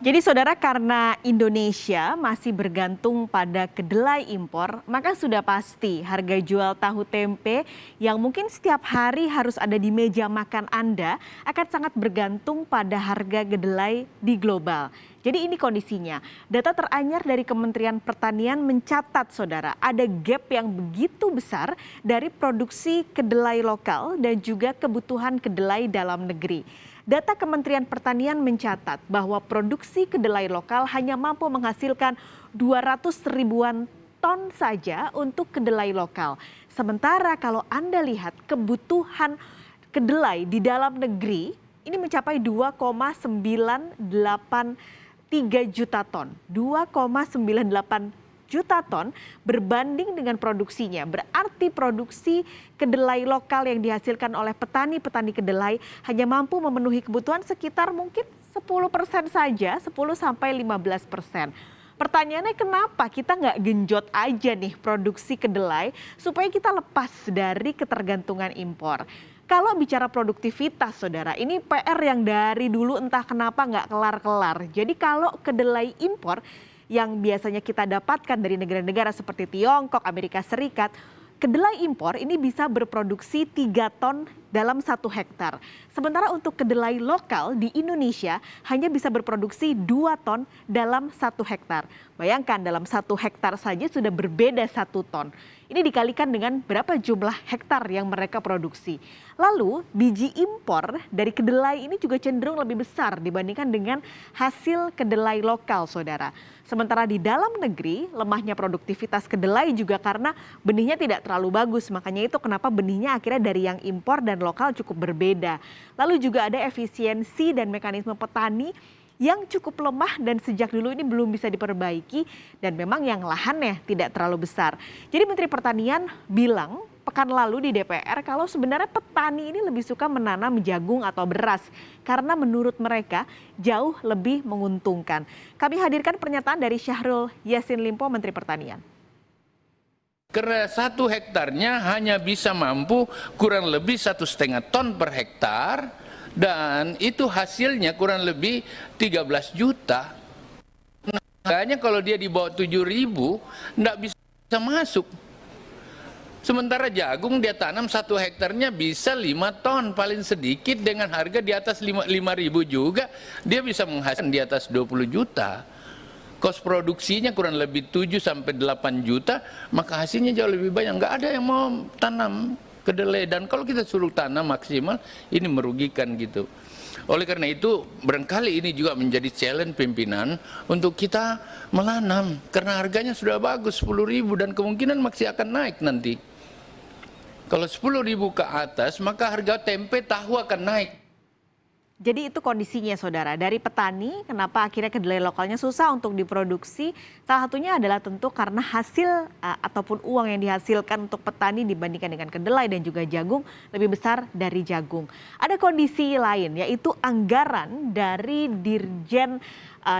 Jadi saudara, karena Indonesia masih bergantung pada kedelai impor, maka sudah pasti harga jual tahu tempe yang mungkin setiap hari harus ada di meja makan Anda akan sangat bergantung pada harga kedelai di global. Jadi ini kondisinya. Data teranyar dari Kementerian Pertanian mencatat saudara, ada gap yang begitu besar dari produksi kedelai lokal dan juga kebutuhan kedelai dalam negeri. Data Kementerian Pertanian mencatat bahwa produksi kedelai lokal hanya mampu menghasilkan 200 ribuan ton saja untuk kedelai lokal. Sementara kalau Anda lihat kebutuhan kedelai di dalam negeri ini mencapai 2,983 juta ton. 2,98 juta ton berbanding dengan produksinya. Berarti produksi kedelai lokal yang dihasilkan oleh petani-petani kedelai hanya mampu memenuhi kebutuhan sekitar mungkin 10% saja, 10-15%. Pertanyaannya kenapa kita nggak genjot aja nih produksi kedelai supaya kita lepas dari ketergantungan impor. Kalau bicara produktivitas saudara, ini PR yang dari dulu entah kenapa nggak kelar-kelar. Jadi kalau kedelai impor yang biasanya kita dapatkan dari negara-negara seperti Tiongkok, Amerika Serikat, kedelai impor ini bisa berproduksi 3 ton dalam 1 hektar. Sementara untuk kedelai lokal di Indonesia hanya bisa berproduksi 2 ton dalam 1 hektar. Bayangkan dalam 1 hektar saja sudah berbeda 1 ton. Ini dikalikan dengan berapa jumlah hektar yang mereka produksi. Lalu biji impor dari kedelai ini juga cenderung lebih besar dibandingkan dengan hasil kedelai lokal saudara. Sementara di dalam negeri lemahnya produktivitas kedelai juga karena benihnya tidak terlalu bagus. Makanya itu kenapa benihnya akhirnya dari yang impor dan lokal cukup berbeda. Lalu juga ada efisiensi dan mekanisme petani yang cukup lemah dan sejak dulu ini belum bisa diperbaiki dan memang yang lahannya tidak terlalu besar. Jadi Menteri Pertanian bilang pekan lalu di DPR kalau sebenarnya petani ini lebih suka menanam jagung atau beras karena menurut mereka jauh lebih menguntungkan. Kami hadirkan pernyataan dari Syahrul Yassin Limpo, Menteri Pertanian. Karena 1 hektarnya hanya bisa mampu kurang lebih 1,5 ton per hektar dan itu hasilnya kurang lebih 13 juta. Nah, makanya kalau dia di bawah 7.000 enggak bisa masuk. Sementara jagung dia tanam 1 hektarnya bisa 5 ton paling sedikit dengan harga di atas 5.000 juga dia bisa menghasilkan di atas 20 juta. Kos produksinya kurang lebih 7-8 juta, maka hasilnya jauh lebih banyak. Nggak ada yang mau tanam kedelai dan kalau kita suruh tanam maksimal ini merugikan gitu. Oleh karena itu barangkali ini juga menjadi challenge pimpinan untuk kita menanam karena harganya sudah bagus 10.000 dan kemungkinan masih akan naik nanti. Kalau 10.000 ke atas maka harga tempe tahu akan naik. Jadi itu kondisinya saudara, dari petani kenapa akhirnya kedelai lokalnya susah untuk diproduksi. Salah satunya adalah tentu karena hasil ataupun uang yang dihasilkan untuk petani dibandingkan dengan kedelai dan juga jagung lebih besar dari jagung. Ada kondisi lain yaitu anggaran dari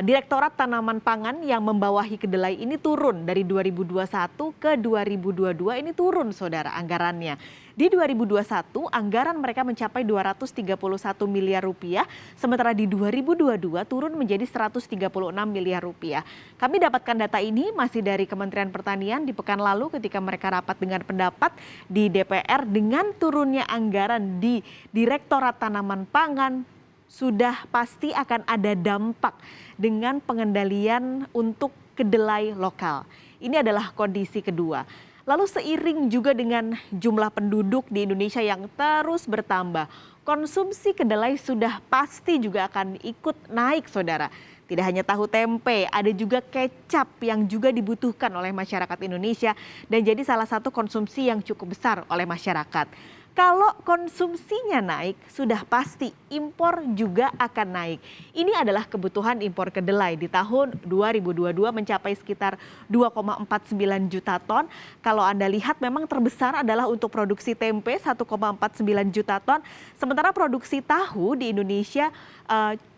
Direktorat Tanaman Pangan yang membawahi kedelai ini turun dari 2021 ke 2022 ini turun saudara anggarannya. Di 2021 anggaran mereka mencapai 231 miliar rupiah, sementara di 2022 turun menjadi 136 miliar rupiah. Kami dapatkan data ini masih dari Kementerian Pertanian di pekan lalu ketika mereka rapat dengan pendapat di DPR dengan turunnya anggaran di Direktorat Tanaman Pangan sudah pasti akan ada dampak dengan pengendalian untuk kedelai lokal. Ini adalah kondisi kedua. Lalu seiring juga dengan jumlah penduduk di Indonesia yang terus bertambah, konsumsi kedelai sudah pasti juga akan ikut naik saudara. Tidak hanya tahu tempe, ada juga kecap yang juga dibutuhkan oleh masyarakat Indonesia dan jadi salah satu konsumsi yang cukup besar oleh masyarakat. Kalau konsumsinya naik, sudah pasti impor juga akan naik. Ini adalah kebutuhan impor kedelai di tahun 2022 mencapai sekitar 2,49 juta ton. Kalau Anda lihat memang terbesar adalah untuk produksi tempe 1,49 juta ton. Sementara produksi tahu di Indonesia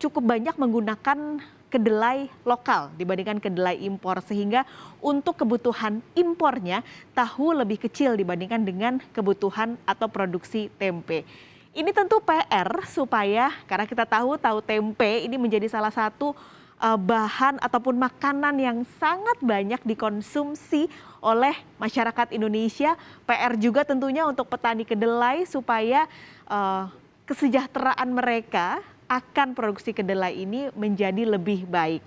cukup banyak menggunakan kedelai lokal dibandingkan kedelai impor sehingga untuk kebutuhan impornya tahu lebih kecil dibandingkan dengan kebutuhan atau produksi tempe. Ini tentu PR supaya karena kita tahu tempe ini menjadi salah satu bahan ataupun makanan yang sangat banyak dikonsumsi oleh masyarakat Indonesia. PR juga tentunya untuk petani kedelai supaya kesejahteraan mereka akan produksi kedelai ini menjadi lebih baik.